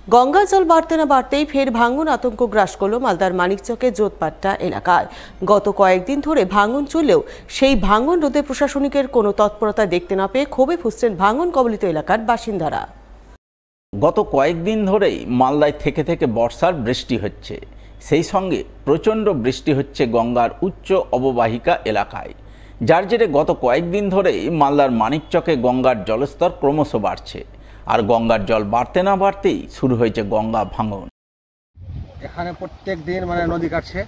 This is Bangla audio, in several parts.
গঙ্গা জল বাড়তে না বাড়তেই ফের ভাঙন আতঙ্ক গ্রাস করল মালদার মানিকচকের জোতপাট্টা এলাকায়। গত কয়েকদিন ধরে ভাঙন চললেও সেই ভাঙন রোধে প্রশাসনিকের কোনো তৎপরতা দেখতে না পেয়ে ক্ষোভে ফুঁসছেন ভাঙন কবলিত এলাকার বাসিন্দারা। গত কয়েকদিন ধরেই মালদায় থেকে থেকে বর্ষার বৃষ্টি হচ্ছে, সেই সঙ্গে প্রচণ্ড বৃষ্টি হচ্ছে গঙ্গার উচ্চ অববাহিকা এলাকায়, যার জেরে গত কয়েকদিন ধরেই মালদার মানিকচকে গঙ্গার জলস্তর ক্রমশ বাড়ছে। আর গঙ্গার জল বাড়তে না বাড়তেই শুরু হয়েছে গঙ্গা ভাঙন। এখানে প্রত্যেক দিন নদী কাটছে,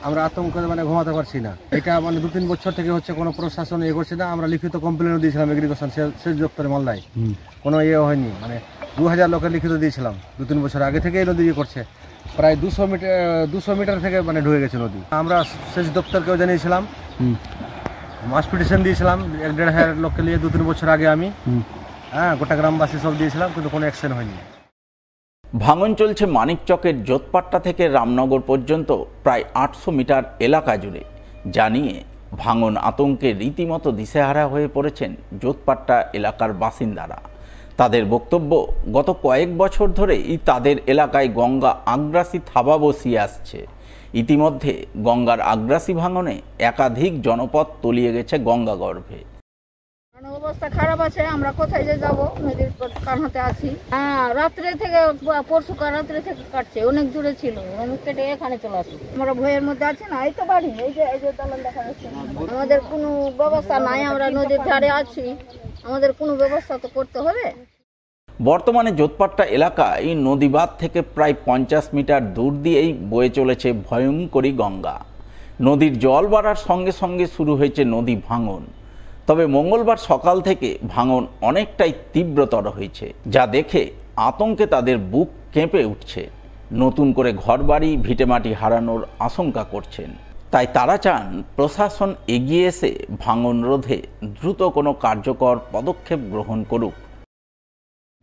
আমরা আতঙ্কে ঘুমাতে পারছি না। এটা 2-3 বছর থেকে হচ্ছে, কোনো প্রশাসন করছে না। আমরা লিখিত কমপ্লেনও দিয়েছিলাম এগ্রিকালচার সেচ দপ্তরে মালদায়, কোনো হয়নি। 2000 লোকের লিখিত দিয়েছিলাম 2-3 বছর আগে থেকে এই নদী করছে। প্রায় 200 মিটার থেকে ঢুকে গেছে নদী। আমরা সেচ দপ্তরকেও জানিয়েছিলাম, মাস পিটিশন দিয়েছিলাম 1-1.5 লোককে নিয়ে 2-3 বছর আগে আমি। গোটা গ্রামবাসী সব দিয়েছিলাম, কিন্তু কোনো অ্যাকশন হয়নি। ভাঙন চলছে মানিকচকের জোতপাট্টা থেকে রামনগর পর্যন্ত প্রায় 800 মিটার এলাকা জুড়ে, জানিয়ে ভাঙন আতঙ্কে রীতিমতো দিশেহারা হয়ে পড়েছেন জোতপাট্টা এলাকার বাসিন্দারা। তাদের বক্তব্য, গত কয়েক বছর ধরেই তাদের এলাকায় গঙ্গা আগ্রাসী থাবা বসিয়ে আসছে। ইতিমধ্যে গঙ্গার আগ্রাসী ভাঙনে একাধিক জনপদ তলিয়ে গেছে গঙ্গা গর্ভে। অবস্থা খারাপ আছে, আমরা কোথায় যে যাবো, নদীর কানহাতে আছি। রাত্রে থেকে পরশুকাল রাত্রে থেকে কাটছে, অনেক দূরে ছিল, অনেক কেটে এখানে চলে আসি। আমরা ভয়ের মধ্যে আছি না, এই তো বাড়ি, এই যে দালান দেখা যাচ্ছে। আমাদের কোনো ব্যবস্থা নাই, আমরা নদীর ধারে আছি, আমাদের কোনো ব্যবস্থা তো করতে হবে। বর্তমানে জোতপাট্টা এলাকায় নদীবাঁধ থেকে প্রায় 50 মিটার দূর দিয়েই বয়ে চলেছে ভয়ঙ্করী গঙ্গা। নদীর জল বাড়ার সঙ্গে সঙ্গে শুরু হয়েছে নদী ভাঙন। তবে মঙ্গলবার সকাল থেকে ভাঙন অনেকটাই তীব্রতর হয়েছে, যা দেখে আতঙ্কে তাদের বুক কেঁপে উঠছে। নতুন করে ঘরবাড়ি ভিটেমাটি হারানোর আশঙ্কা করছেন। তাই তারা চান প্রশাসন এগিয়ে এসে ভাঙন রোধে দ্রুত কোনো কার্যকর পদক্ষেপ গ্রহণ করুক।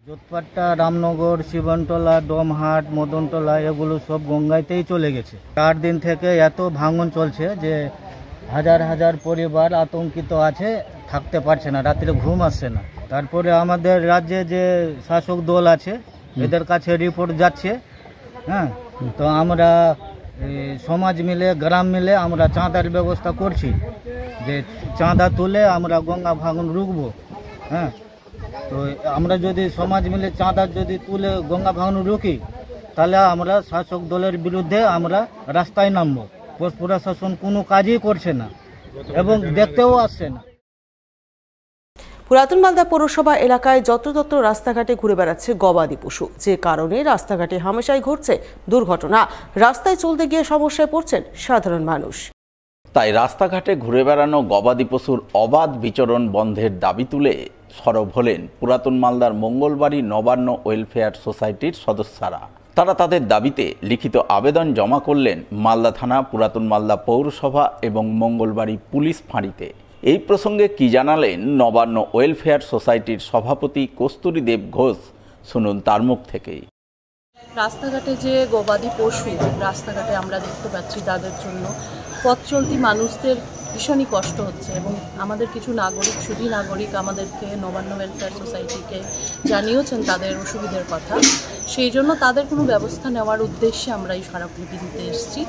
জোতপাট্টা, রামনগর, শিবনতলা, ডোমহাট, মদনতলা এগুলো সব গঙ্গাতেই চলে গেছে। 4 দিন থেকে এত ভাঙন চলছে যে হাজার হাজার পরিবার আতঙ্কিত আছে, থাকতে পারছে না, রাত্রে ঘুম আসছে না। তারপরে আমাদের রাজ্যে যে শাসক দল আছে এদের কাছে রিপোর্ট যাচ্ছে। তো আমরা সমাজ মিলে, গ্রাম মিলে আমরা চাঁদার ব্যবস্থা করছি, যে চাঁদা তুলে আমরা গঙ্গা ভাঙন রুখবো। তো আমরা যদি সমাজ মিলে চাঁদা যদি তুলে গঙ্গা ভাঙন রুখি, তাহলে আমরা শাসক দলের বিরুদ্ধে আমরা রাস্তায় নামবো। প্রশাসন কোনো কাজই করছে না এবং দেখতেও আসছে না। পুরাতন মালদা পৌরসভা এলাকায় যত্রতত্র রাস্তাঘাটে ঘুরে বেড়াচ্ছে গবাদি পশু, যে কারণে রাস্তাঘাটে হামেশাই ঘটছে দুর্ঘটনা। রাস্তায় চলতে গিয়ে সমস্যায় পড়ছেন সাধারণ মানুষ। তাই রাস্তাঘাটে ঘুরে বেড়ানো গবাদি পশুর অবাধ বিচরণ বন্ধের দাবি তুলে সরব হলেন পুরাতন মালদার মঙ্গলবাড়ি নবান্ন ওয়েলফেয়ার সোসাইটির সদস্যরা। তারা তাদের দাবিতে লিখিত আবেদন জমা করলেন মালদা থানা, পুরাতন মালদা পৌরসভা এবং মঙ্গলবাড়ি পুলিশ ফাঁড়িতে। এই প্রসঙ্গে কি জানালেন নবান্ন ওয়েলফেয়ার সোসাইটির সভাপতি কস্তুরী দেব ঘোষ, শুনুন তার মুখ থেকেই। রাস্তাঘাটে যে গবাদি পশু রাস্তাঘাটে আমরা দেখতে পাচ্ছি, তাদের জন্য পথ চলতি মানুষদের ভীষণই কষ্ট হচ্ছে এবং আমাদের কিছু নাগরিক, সুধী নাগরিক আমাদেরকে নবান্ন ওয়েলফেয়ার সোসাইটিকে জানিয়েছেন তাদের অসুবিধার কথা। সেই জন্য তাদের কোনো ব্যবস্থা নেওয়ার উদ্দেশ্যে আমরা এই স্মারকলিপি দিতে এসেছি,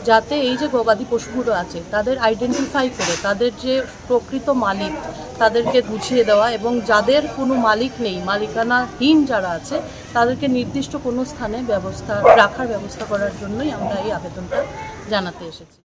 যাতে এই যে গবাদি পশুগুলো আছে তাদের আইডেন্টিফাই করে তাদের যে প্রকৃত মালিক তাদেরকে বুঝিয়ে দেওয়া, এবং যাদের কোনো মালিক নেই, মালিকানাহীন যারা আছে তাদেরকে নির্দিষ্ট কোনো স্থানে রাখার ব্যবস্থা করার জন্যই আমরা এই আবেদনটা জানাতে এসেছি।